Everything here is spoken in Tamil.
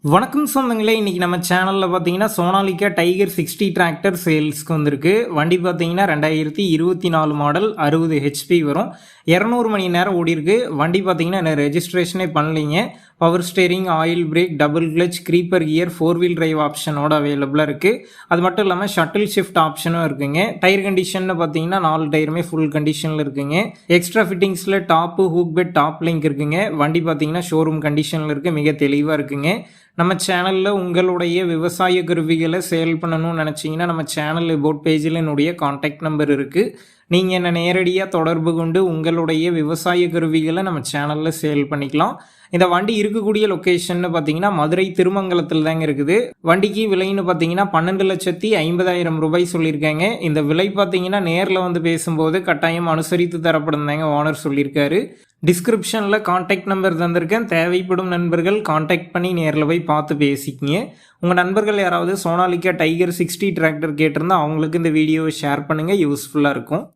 வணக்கம் சொந்தங்களே, இன்றைக்கி நம்ம சேனலில் பார்த்தீங்கன்னா சோனாலிகா டைகர் 60 டிராக்டர் சேல்ஸ்க்கு வந்திருக்கு. வண்டி பார்த்தீங்கன்னா 2024 மாடல் 60 ஹெச்பி வரும். 200 மணி நேரம் ஓடிருக்கு. வண்டி பார்த்தீங்கன்னா என்ன ரெஜிஸ்ட்ரேஷனே பண்ணலிங்க. Power steering, oil brake, double clutch, creeper gear, 4 wheel drive ஆப்ஷனோட அவைலபிளாக இருக்குது. அது மட்டும் இல்லாமல் ஷட்டில் ஷிஃப்ட் ஆப்ஷனும் இருக்குங்க. டயர் கண்டிஷன் பார்த்தீங்கன்னா 4 டயருமே ஃபுல் கண்டிஷனில் இருக்குங்க. எக்ஸ்ட்ரா ஃபிட்டிங்ஸில் top, hook bed, top link இருக்குங்க. வண்டி பார்த்தீங்கன்னா ஷோரூம் கண்டிஷனில் இருக்குது. மிக தெளிவாக இருக்குங்க. நம்ம சேனலில் உங்களுடைய விவசாய கருவிகளை சேல் பண்ணணும்னு நினச்சிங்கன்னா நம்ம சேனல் அபவுட் பேஜில் என்னுடைய காண்டாக்ட் நம்பர் இருக்குது. நீங்கள் என்னை நேரடியாக தொடர்பு கொண்டு உங்களுடைய விவசாய கருவிகளை நம்ம சேனலில் சேல் பண்ணிக்கலாம். இந்த வண்டி இருக்கக்கூடிய லொக்கேஷன் பார்த்தீங்கன்னா மதுரை திருமங்கலத்தில் தாங்க இருக்குது. வண்டிக்கு விலைன்னு பார்த்தீங்கன்னா 12,50,000 ரூபாய் சொல்லியிருக்காங்க. இந்த விலை பார்த்தீங்கன்னா நேரில் வந்து பேசும்போது கட்டாயம் அனுசரித்து தரப்படும் தாங்க ஓனர் சொல்லியிருக்காரு. டிஸ்கிரிப்ஷனில் காண்டாக்ட் நம்பர் தந்திருக்கேன். தேவைப்படும் நண்பர்கள் காண்டாக்ட் பண்ணி நேரில் போய் பார்த்து பேசிக்கிங்க. உங்கள் நண்பர்கள் யாராவது சோனாலிகா டைகர் 60 டிராக்டர் கேட்டிருந்தால் அவங்களுக்கு இந்த வீடியோவை ஷேர் பண்ணுங்கள், யூஸ்ஃபுல்லாக இருக்கும்.